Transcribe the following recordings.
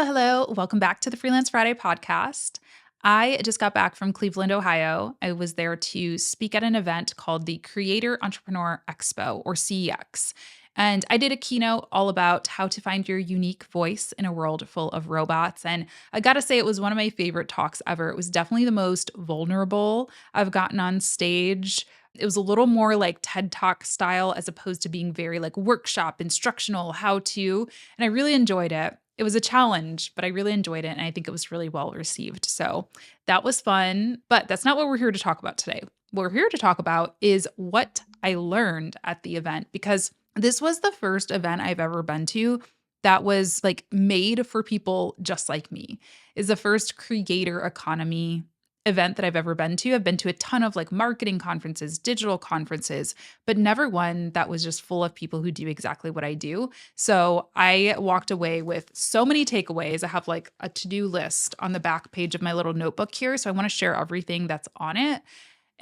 Hello. Welcome back to the Freelance Friday podcast. I just got back from Cleveland, Ohio. I was there to speak at an event called the Creator Entrepreneur Expo, or CEX. And I did a keynote all about how to find your unique voice in a world full of robots. And I got to say, it was one of my favorite talks ever. It was definitely the most vulnerable I've gotten on stage. It was a little more like TED Talk style as opposed to being very like workshop, instructional, how to. And I really enjoyed it. It was a challenge, but I really enjoyed it. And I think it was really well received. So that was fun. But that's not what we're here to talk about today. What we're here to talk about is what I learned at the event, because this was the first event I've ever been to that was like made for people just like me. Is the first creator economy event that I've ever been to. I've been to a ton of like marketing conferences, digital conferences, but never one that was just full of people who do exactly what I do. So I walked away with so many takeaways. I have like a to-do list on the back page of my little notebook here. So I want to share everything that's on it.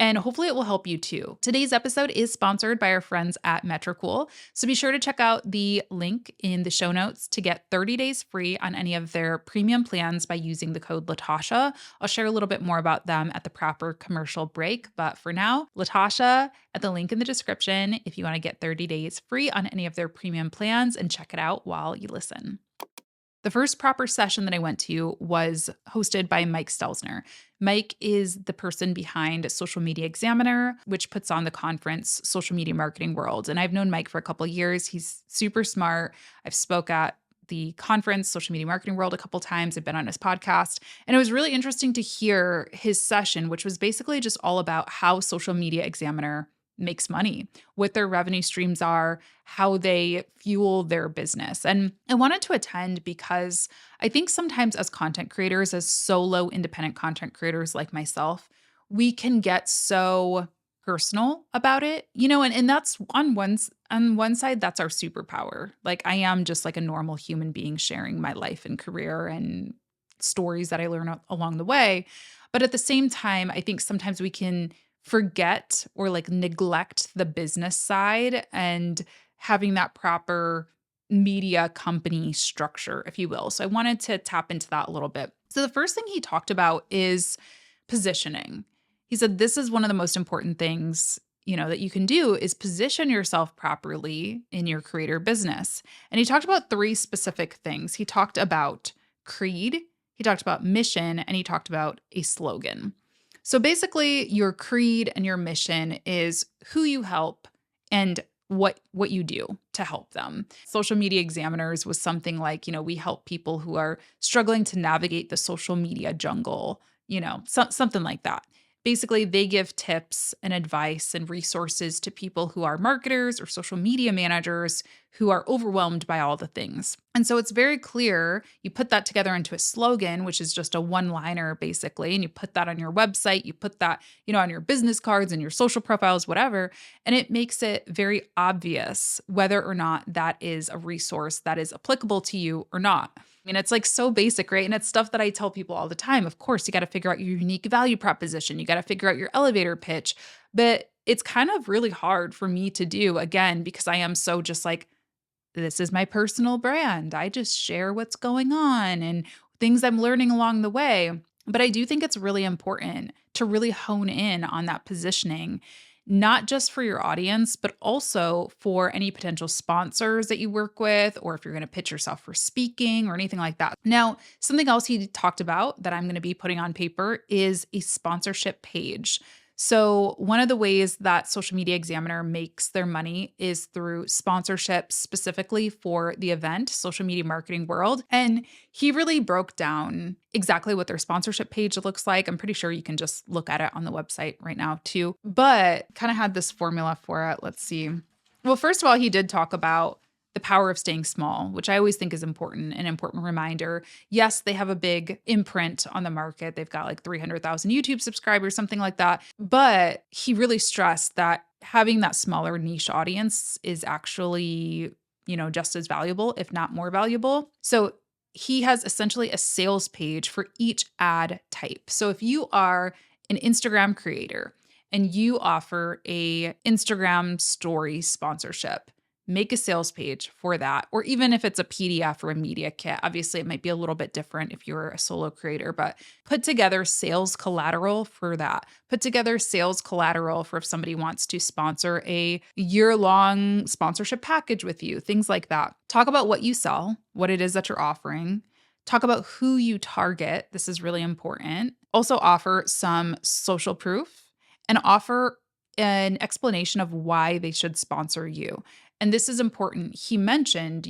And hopefully it will help you too. Today's episode is sponsored by our friends at Metricool. So be sure to check out the link in the show notes to get 30 days free on any of their premium plans by using the code Latasha. I'll share a little bit more about them at the proper commercial break. But for now, Latasha at the link in the description if you want to get 30 days free on any of their premium plans and check it out while you listen. The first proper session that I went to was hosted by Mike Stelzner. Mike is the person behind Social Media Examiner, which puts on the conference Social Media Marketing World. And I've known Mike for a couple of years. He's super smart. I've spoke at the conference, Social Media Marketing World, a couple times. I've been on his podcast. And it was really interesting to hear his session, which was basically just all about how Social Media Examiner makes money, what their revenue streams are, how they fuel their business. And I wanted to attend because I think sometimes as content creators, as solo independent content creators like myself, we can get so personal about it, and that's on one side, that's our superpower. Like I am just like a normal human being sharing my life and career and stories that I learn along the way. But at the same time, I think sometimes we can forget or like neglect the business side and having that proper media company structure, if you will. So I wanted to tap into that a little bit. So the first thing he talked about is positioning. He said this is one of the most important things, that you can do is position yourself properly in your creator business. And he talked about three specific things. He talked about creed, he talked about mission, and he talked about a slogan. So basically, your creed and your mission is who you help and what you do to help them. Social Media Examiners was something like, we help people who are struggling to navigate the social media jungle, something like that. Basically, they give tips and advice and resources to people who are marketers or social media managers who are overwhelmed by all the things. And so it's very clear. You put that together into a slogan, which is just a one-liner basically, and you put that on your website, you put that, on your business cards and your social profiles, whatever, and it makes it very obvious whether or not that is a resource that is applicable to you or not. It's like so basic, right? And it's stuff that I tell people all the time. Of course, you got to figure out your unique value proposition. You got to figure out your elevator pitch. But it's kind of really hard for me to do, again, because I am so just like, this is my personal brand. I just share what's going on and things I'm learning along the way. But I do think it's really important to really hone in on that positioning, not just for your audience, but also for any potential sponsors that you work with, or if you're going to pitch yourself for speaking or anything like that. Now, something else he talked about that I'm going to be putting on paper is a sponsorship page. So one of the ways that Social Media Examiner makes their money is through sponsorships, specifically for the event, Social Media Marketing World. And he really broke down exactly what their sponsorship page looks like. I'm pretty sure you can just look at it on the website right now too, but kind of had this formula for it. Let's see. Well, first of all, he did talk about the power of staying small, which I always think is important, an important reminder. Yes, they have a big imprint on the market. They've got like 300,000 YouTube subscribers, something like that. But he really stressed that having that smaller niche audience is actually, just as valuable, if not more valuable. So he has essentially a sales page for each ad type. So if you are an Instagram creator and you offer a Instagram story sponsorship, make a sales page for that. Or even if it's a PDF or a media kit, obviously it might be a little bit different if you're a solo creator, but put together sales collateral for that. Put together sales collateral for if somebody wants to sponsor a year-long sponsorship package with you, things like that. Talk about what you sell, what it is that you're offering. Talk about who you target. This is really important. Also offer some social proof and offer an explanation of why they should sponsor you. And this is important. He mentioned,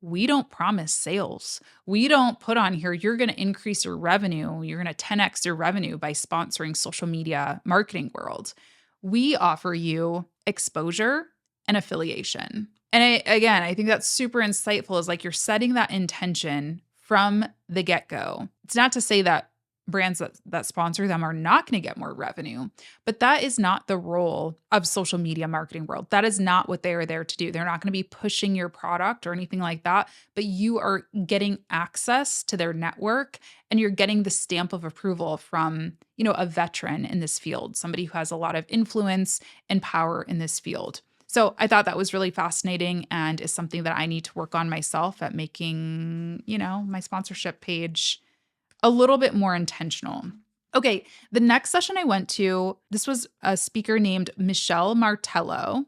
we don't promise sales. We don't put on here, you're going to increase your revenue. You're going to 10x your revenue by sponsoring social media marketing world. We offer you exposure and affiliation. And I think that's super insightful is like you're setting that intention from the get-go. It's not to say that brands that sponsor them are not going to get more revenue, but that is not the role of social media marketing world. That is not what they are there to do. They're not going to be pushing your product or anything like that, but you are getting access to their network and you're getting the stamp of approval from, a veteran in this field, somebody who has a lot of influence and power in this field. So I thought that was really fascinating and is something that I need to work on myself at making, my sponsorship page a little bit more intentional. Okay, the next session I went to, this was a speaker named Michelle Martello,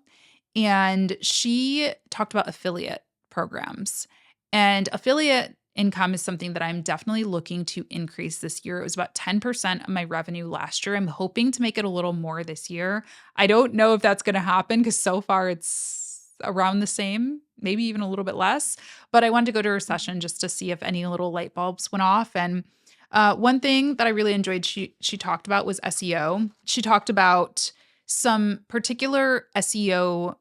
and she talked about affiliate programs. And affiliate income is something that I'm definitely looking to increase this year. It was about 10% of my revenue last year. I'm hoping to make it a little more this year. I don't know if that's going to happen because so far it's around the same, maybe even a little bit less. But I wanted to go to her session just to see if any little light bulbs went off. And one thing that I really enjoyed she talked about was SEO. She talked about some particular SEO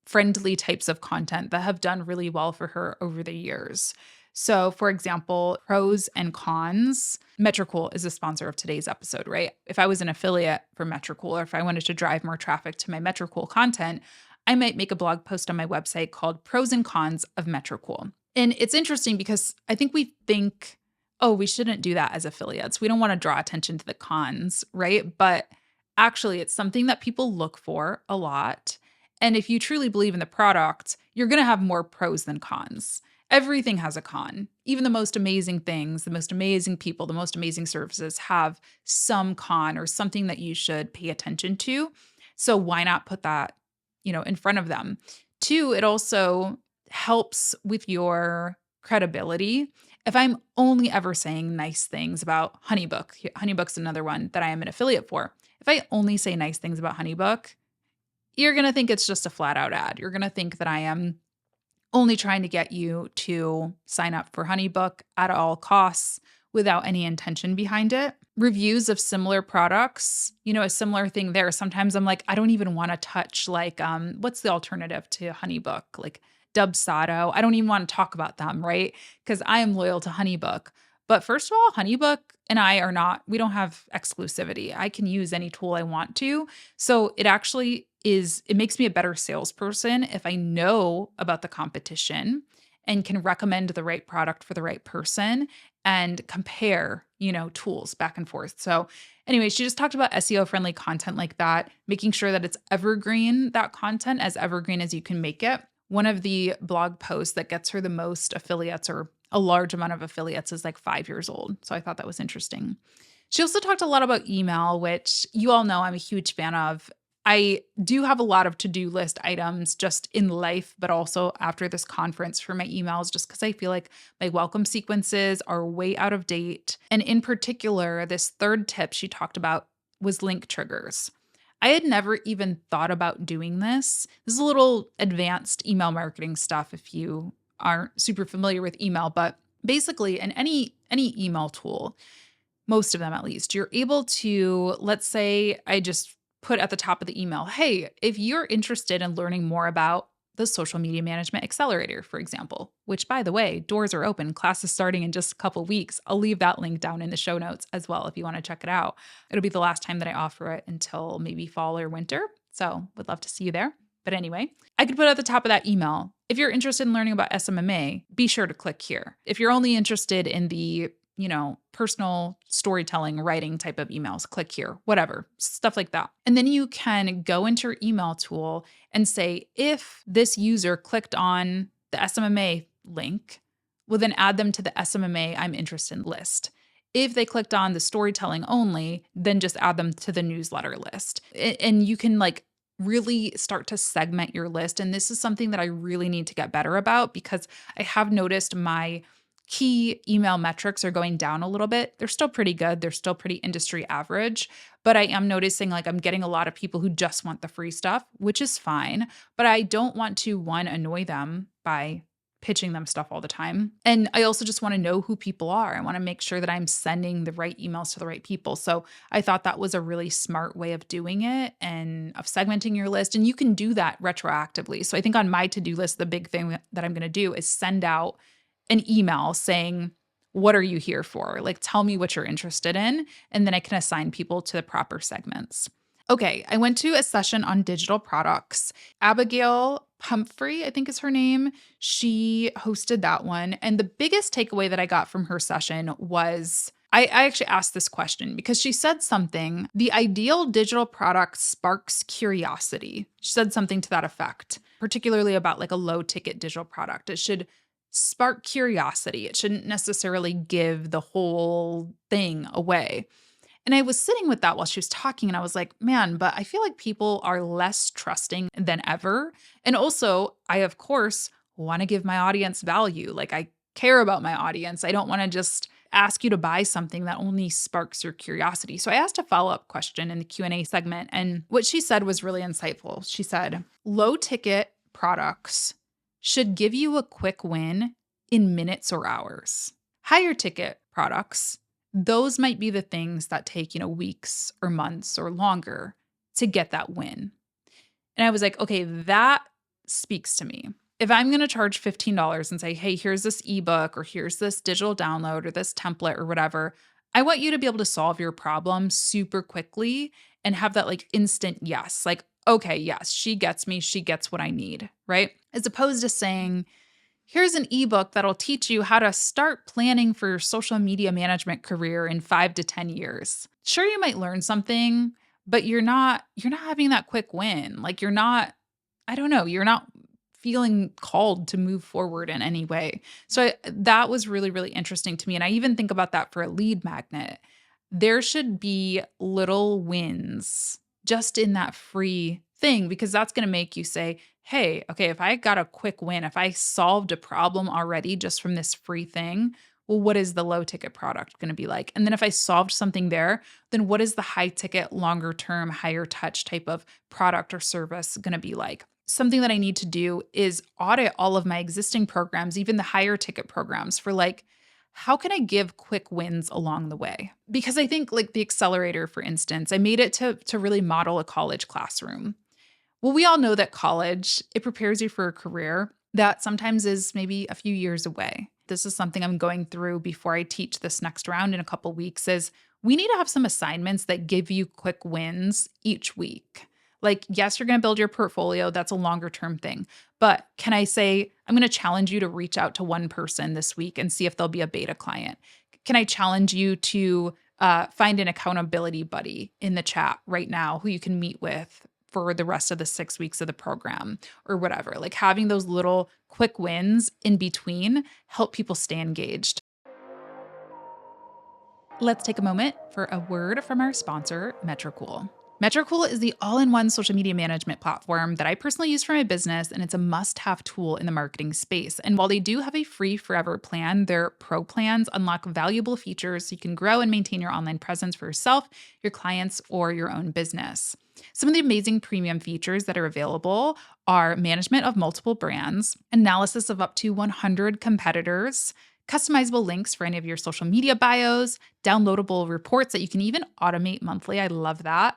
friendly types of content that have done really well for her over the years. So, for example, pros and cons. Metricool is a sponsor of today's episode, right? If I was an affiliate for Metricool, or if I wanted to drive more traffic to my Metricool content, I might make a blog post on my website called Pros and Cons of Metricool. And it's interesting because I think we think, oh, we shouldn't do that as affiliates. We don't want to draw attention to the cons, right? But actually, it's something that people look for a lot. And if you truly believe in the product, you're going to have more pros than cons. Everything has a con. Even the most amazing things, the most amazing people, the most amazing services have some con or something that you should pay attention to. So why not put that, in front of them? Two, it also helps with your credibility. If I'm only ever saying nice things about HoneyBook's another one that I am an affiliate for. If I only say nice things about HoneyBook, you're going to think it's just a flat out ad. You're going to think that I am only trying to get you to sign up for HoneyBook at all costs without any intention behind it. Reviews of similar products, a similar thing there. Sometimes I'm like, I don't even want to touch what's the alternative to HoneyBook? Like Dubsado. I don't even want to talk about them, right? Because I am loyal to HoneyBook. But first of all, HoneyBook and we don't have exclusivity. I can use any tool I want to. So it makes me a better salesperson if I know about the competition and can recommend the right product for the right person and compare, tools back and forth. So anyway, she just talked about SEO-friendly content like that, making sure that it's evergreen, that content as evergreen as you can make it. One of the blog posts that gets her the most affiliates or a large amount of affiliates is like 5 years old. So I thought that was interesting. She also talked a lot about email, which you all know I'm a huge fan of. I do have a lot of to-do list items just in life, but also after this conference for my emails, just because I feel like my welcome sequences are way out of date. And in particular, this third tip she talked about was link triggers. I had never even thought about doing this. This is a little advanced email marketing stuff if you aren't super familiar with email, but basically in any email tool, most of them at least, you're able to, let's say I just put at the top of the email, hey, if you're interested in learning more about the Social Media Management Accelerator, for example, which by the way, doors are open, class is starting in just a couple weeks. I'll leave that link down in the show notes as well if you want to check it out. It'll be the last time that I offer it until maybe fall or winter. So would love to see you there. But anyway, I could put at the top of that email, if you're interested in learning about SMMA, be sure to click here. If you're only interested in the personal storytelling, writing type of emails. Click here, whatever, stuff like that. And then you can go into your email tool and say, if this user clicked on the SMMA link, well, then add them to the SMMA I'm interested in list. If they clicked on the storytelling only, then just add them to the newsletter list. And you can really start to segment your list. And this is something that I really need to get better about because I have noticed my key email metrics are going down a little bit. They're still pretty good. They're still pretty industry average, but I am noticing I'm getting a lot of people who just want the free stuff, which is fine, but I don't want to annoy them by pitching them stuff all the time. And I also just want to know who people are. I want to make sure that I'm sending the right emails to the right people. So I thought that was a really smart way of doing it and of segmenting your list. And you can do that retroactively. So I think on my to-do list, the big thing that I'm going to do is send out an email saying, what are you here for? Tell me what you're interested in. And then I can assign people to the proper segments. Okay, I went to a session on digital products. Abigail Pumphrey, I think is her name. She hosted that one. And the biggest takeaway that I got from her session was I actually asked this question because she said something, the ideal digital product sparks curiosity. She said something to that effect, particularly about a low ticket digital product. It should spark curiosity. It shouldn't necessarily give the whole thing away. And I was sitting with that while she was talking, and I was like, man, but I feel like people are less trusting than ever. And also, I, of course, want to give my audience value. I care about my audience. I don't want to just ask you to buy something that only sparks your curiosity. So I asked a follow-up question in the Q&A segment, and what she said was really insightful. She said, low ticket products should give you a quick win in minutes or hours. Higher ticket products, those might be the things that take, weeks or months or longer to get that win. And I was like, okay, that speaks to me. If I'm going to charge $15 and say, hey, here's this ebook or here's this digital download or this template or whatever, I want you to be able to solve your problem super quickly and have that instant yes. Okay, yes, she gets me. She gets what I need, right? As opposed to saying, here's an ebook that'll teach you how to start planning for your social media management career in 5 to 10 years. Sure, you might learn something, but you're not having that quick win. You're not feeling called to move forward in any way. So that was really, really interesting to me. And I even think about that for a lead magnet. There should be little wins just in that free thing, because that's going to make you say, hey, okay, if I got a quick win, if I solved a problem already just from this free thing, well, what is the low ticket product going to be like? And then if I solved something there, then what is the high ticket, longer term, higher touch type of product or service going to be like? Something that I need to do is audit all of my existing programs, even the higher ticket programs, for how can I give quick wins along the way? Because I think the accelerator, for instance, I made it to really model a college classroom. Well, we all know that college, it prepares you for a career that sometimes is maybe a few years away. This is something I'm going through before I teach this next round in a couple weeks, is we need to have some assignments that give you quick wins each week. Yes, you're going to build your portfolio. That's a longer term thing. But can I say, I'm going to challenge you to reach out to one person this week and see if they'll be a beta client? Can I challenge you to find an accountability buddy in the chat right now who you can meet with for the rest of the 6 weeks of the program or whatever? Having those little quick wins in between help people stay engaged. Let's take a moment for a word from our sponsor, Metricool. Metricool is the all-in-one social media management platform that I personally use for my business, and it's a must-have tool in the marketing space. And while they do have a free forever plan, their pro plans unlock valuable features so you can grow and maintain your online presence for yourself, your clients, or your own business. Some of the amazing premium features that are available are management of multiple brands, analysis of up to 100 competitors, customizable links for any of your social media bios, downloadable reports that you can even automate monthly. I love that.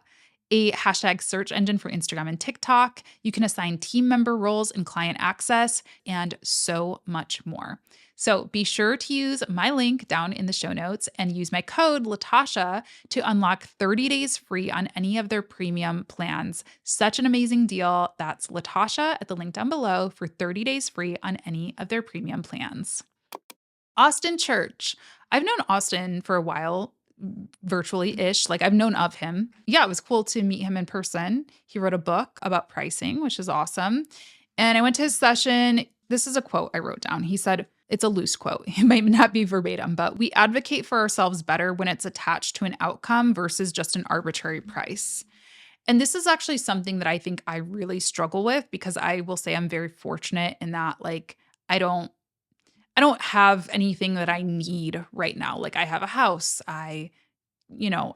A hashtag search engine for Instagram and TikTok. You can assign team member roles and client access, and so much more. So be sure to use my link down in the show notes and use my code Latasha to unlock 30 days free on any of their premium plans. Such an amazing deal. That's Latasha at the link down below for 30 days free on any of their premium plans. Austin Church. I've known Austin for a while, virtually-ish. Like, I've known of him. Yeah, it was cool to meet him in person. He wrote a book about pricing, which is awesome. And I went to his session. This is a quote I wrote down. He said, it's a loose quote. It might not be verbatim, but we advocate for ourselves better when it's attached to an outcome versus just an arbitrary price. And this is actually something that I think I really struggle with, because I will say I'm very fortunate in that, like, I don't have anything that I need right now. Like, I have a house. I'm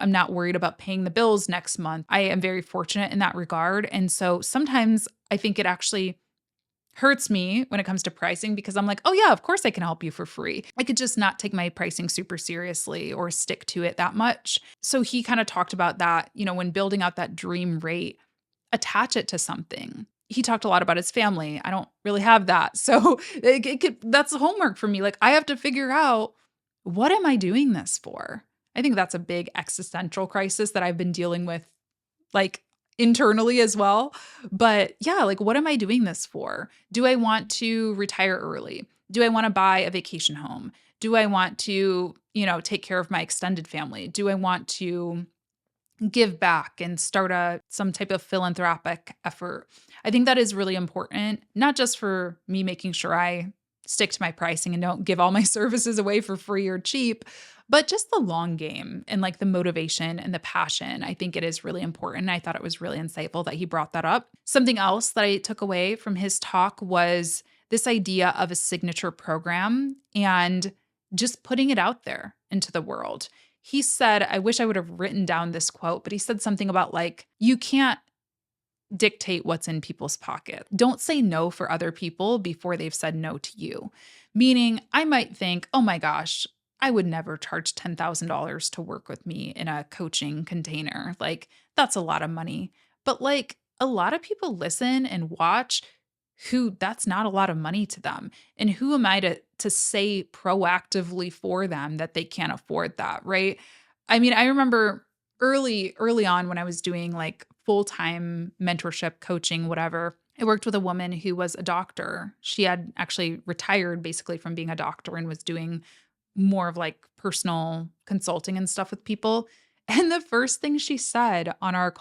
not worried about paying the bills next month. I am very fortunate in that regard. And so sometimes I think it actually hurts me when it comes to pricing, because I'm like, oh yeah, of course I can help you for free. I could just not take my pricing super seriously or stick to it that much. So he kind of talked about that, when building out that dream rate, attach it to something. He talked a lot about his family. I don't really have that. So that's homework for me. Like, I have to figure out, what am I doing this for? I think that's a big existential crisis that I've been dealing with, like, internally as well. But yeah, like, what am I doing this for? Do I want to retire early? Do I want to buy a vacation home? Do I want to, take care of my extended family? Do I want to give back and start some type of philanthropic effort? I think that is really important, not just for me making sure I stick to my pricing and don't give all my services away for free or cheap, but just the long game and like the motivation and the passion. I think it is really important. I thought it was really insightful that he brought that up. Something else that I took away from his talk was this idea of a signature program and just putting it out there into the world. He said, I wish I would have written down this quote, but he said something about, like, you can't dictate what's in people's pocket. Don't say no for other people before they've said no to you. Meaning, I might think, oh my gosh, I would never charge $10,000 to work with me in a coaching container. Like, that's a lot of money. But like, a lot of people listen and watch who that's not a lot of money to them. And who am I to say proactively for them that they can't afford that, right? I mean, I remember early on when I was doing like full-time mentorship coaching, whatever, I worked with a woman who was a doctor. She had actually retired basically from being a doctor and was doing more of like personal consulting and stuff with people. And the first thing she said on our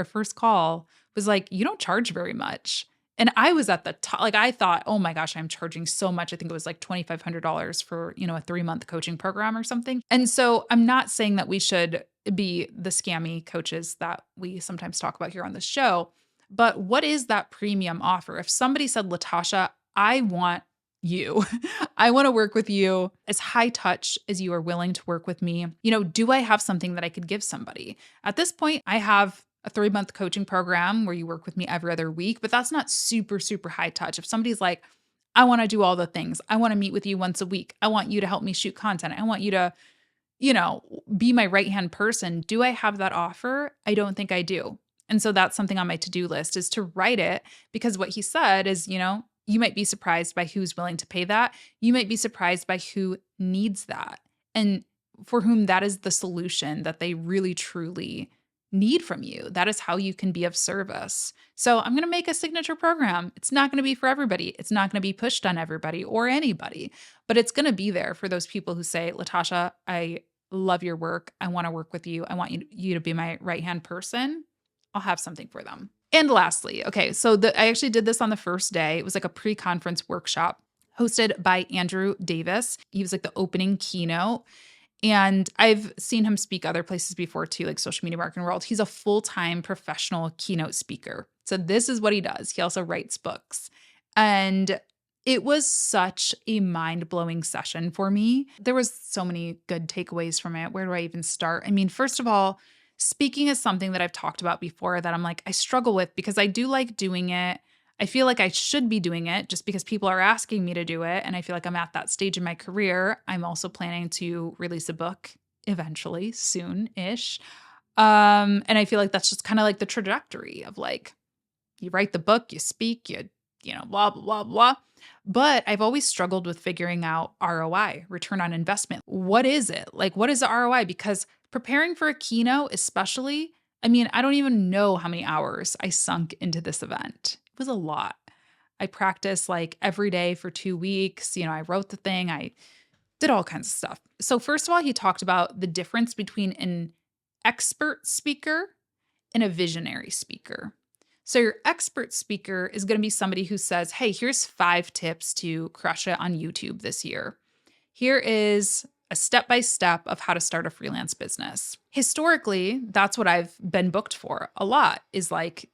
first call, was like, you don't charge very much. And I was at the top, like, I thought, oh my gosh, I'm charging so much. I think it was like $2,500 for, a 3-month coaching program or something. And so I'm not saying that we should be the scammy coaches that we sometimes talk about here on the show, but what is that premium offer? If somebody said, Latasha, I want you. I want to work with you as high touch as you are willing to work with me. Do I have something that I could give somebody? At this point, I have a 3-month coaching program where you work with me every other week, but that's not super, super high touch. If somebody's like, I want to do all the things, I want to meet with you once a week, I want you to help me shoot content, I want you to, be my right-hand person. Do I have that offer? I don't think I do. And so that's something on my to-do list, is to write it, because what he said is, you might be surprised by who's willing to pay that. You might be surprised by who needs that and for whom that is the solution that they really, truly need from you. That is how you can be of service. So I'm going to make a signature program. It's not going to be for everybody. It's not going to be pushed on everybody or anybody, but it's going to be there for those people who say, Latasha, I love your work. I want to work with you. I want you to be my right-hand person. I'll have something for them. And lastly, okay, so I actually did this on the first day. It was like a pre-conference workshop hosted by Andrew Davis. He was like the opening keynote. And I've seen him speak other places before too, like Social Media Marketing World. He's a full-time professional keynote speaker. So this is what he does. He also writes books. And it was such a mind-blowing session for me. There was so many good takeaways from it. Where do I even start? I mean, first of all, speaking is something that I've talked about before that I'm like, I struggle with, because I do like doing it. I feel like I should be doing it just because people are asking me to do it. And I feel like I'm at that stage in my career. I'm also planning to release a book eventually, soon-ish. And I feel like that's just kind of like the trajectory of like, you write the book, you speak, blah, blah, blah, blah. But I've always struggled with figuring out ROI, return on investment. What is it? Like, what is the ROI? Because preparing for a keynote, especially, I mean, I don't even know how many hours I sunk into this event. It was a lot. I practiced like every day for 2 weeks. I wrote the thing. I did all kinds of stuff. So first of all, he talked about the difference between an expert speaker and a visionary speaker. So your expert speaker is going to be somebody who says, hey, here's 5 tips to crush it on YouTube this year. Here is a step-by-step of how to start a freelance business. Historically, that's what I've been booked for a lot, is like,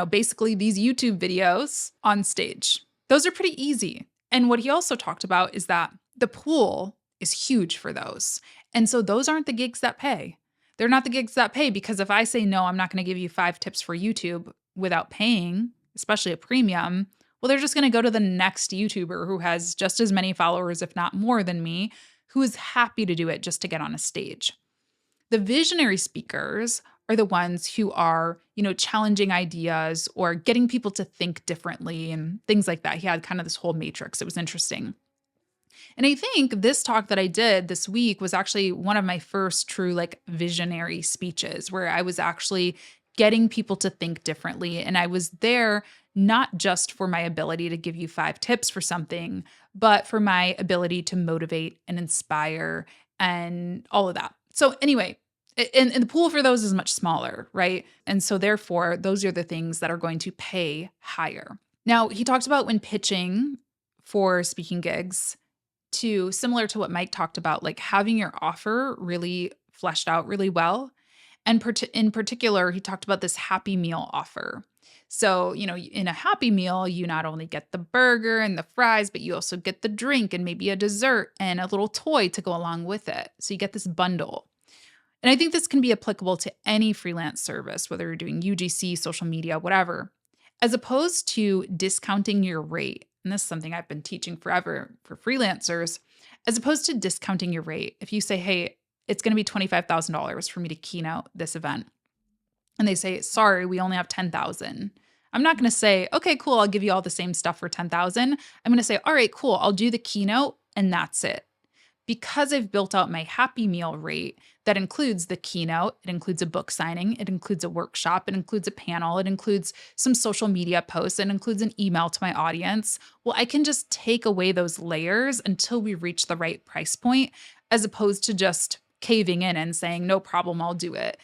basically these YouTube videos on stage. Those are pretty easy. And what he also talked about is that the pool is huge for those. And so those aren't the gigs that pay. They're not the gigs that pay, because if I say, no, I'm not going to give you 5 tips for YouTube without paying, especially a premium, well, they're just going to go to the next YouTuber who has just as many followers, if not more than me, who is happy to do it just to get on a stage. The visionary speakers are the ones who are, challenging ideas or getting people to think differently and things like that. He had kind of this whole matrix. It was interesting. And I think this talk that I did this week was actually one of my first true visionary speeches, where I was actually getting people to think differently. And I was there not just for my ability to give you 5 tips for something, but for my ability to motivate and inspire and all of that. So anyway, and the pool for those is much smaller, right? And so therefore, those are the things that are going to pay higher. Now, he talked about when pitching for speaking gigs, similar to what Mike talked about, like having your offer really fleshed out really well. And in particular, he talked about this Happy Meal offer. So, in a Happy Meal, you not only get the burger and the fries, but you also get the drink and maybe a dessert and a little toy to go along with it. So you get this bundle. And I think this can be applicable to any freelance service, whether you're doing UGC, social media, whatever, as opposed to discounting your rate. And this is something I've been teaching forever for freelancers, as opposed to discounting your rate. If you say, hey, it's going to be $25,000 for me to keynote this event, and they say, sorry, we only have 10,000. I'm not going to say, okay, cool, I'll give you all the same stuff for 10,000. I'm going to say, all right, cool, I'll do the keynote and that's it. Because I've built out my Happy Meal rate that includes the keynote, it includes a book signing, it includes a workshop, it includes a panel, it includes some social media posts, it includes an email to my audience. Well, I can just take away those layers until we reach the right price point, as opposed to just caving in and saying, no problem, I'll do it.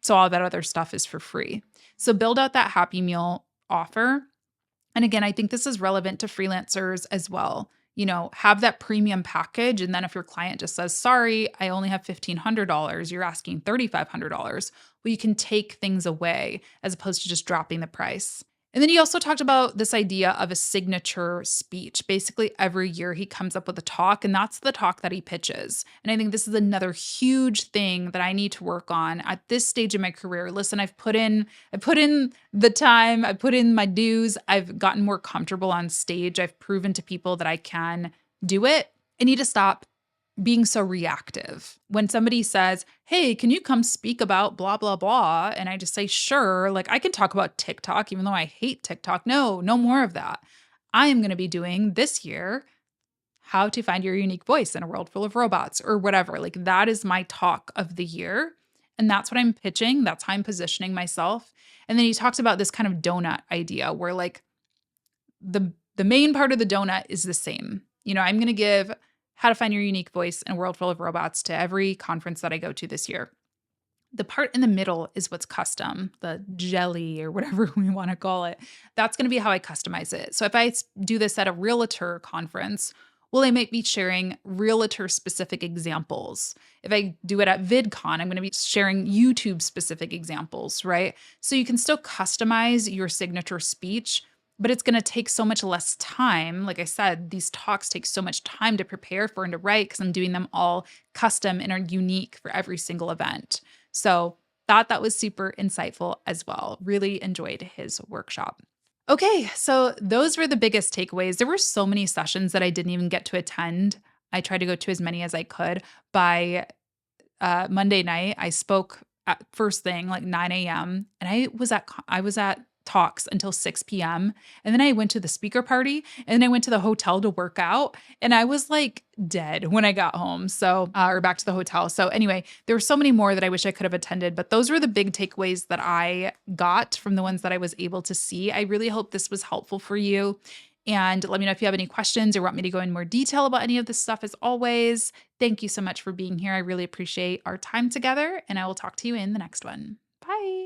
So all that other stuff is for free. So build out that Happy Meal offer. And again, I think this is relevant to freelancers as well. Have that premium package. And then if your client just says, sorry, I only have $1,500, you're asking $3,500, well, you can take things away as opposed to just dropping the price. And then he also talked about this idea of a signature speech. Basically, every year he comes up with a talk, and that's the talk that he pitches. And I think this is another huge thing that I need to work on at this stage in my career. Listen, I've put in the time, I've put in my dues, I've gotten more comfortable on stage, I've proven to people that I can do it. I need to stop being so reactive. When somebody says, hey, can you come speak about blah, blah, blah? And I just say, sure, I can talk about TikTok, even though I hate TikTok. No more of that. I am going to be doing this year, how to find your unique voice in a world full of robots or whatever. That is my talk of the year. And that's what I'm pitching. That's how I'm positioning myself. And then he talks about this kind of donut idea where the main part of the donut is the same. I'm going to give how to find your unique voice in a world full of robots to every conference that I go to this year. The part in the middle is what's custom, the jelly or whatever we want to call it. That's going to be how I customize it. So if I do this at a realtor conference, well, I might be sharing realtor-specific examples. If I do it at VidCon, I'm going to be sharing YouTube-specific examples, right? So you can still customize your signature speech, but it's going to take so much less time. Like I said, these talks take so much time to prepare for and to write because I'm doing them all custom and are unique for every single event. So thought that was super insightful as well. Really enjoyed his workshop. Okay, so those were the biggest takeaways. There were so many sessions that I didn't even get to attend. I tried to go to as many as I could. By Monday night, I spoke at first thing, 9 a.m., and I was at talks until 6 p.m. And then I went to the speaker party, and then I went to the hotel to work out, and I was dead when I got home. So, or back to the hotel. So anyway, there were so many more that I wish I could have attended, but those were the big takeaways that I got from the ones that I was able to see. I really hope this was helpful for you. And let me know if you have any questions or want me to go in more detail about any of this stuff. As always, thank you so much for being here. I really appreciate our time together, and I will talk to you in the next one. Bye.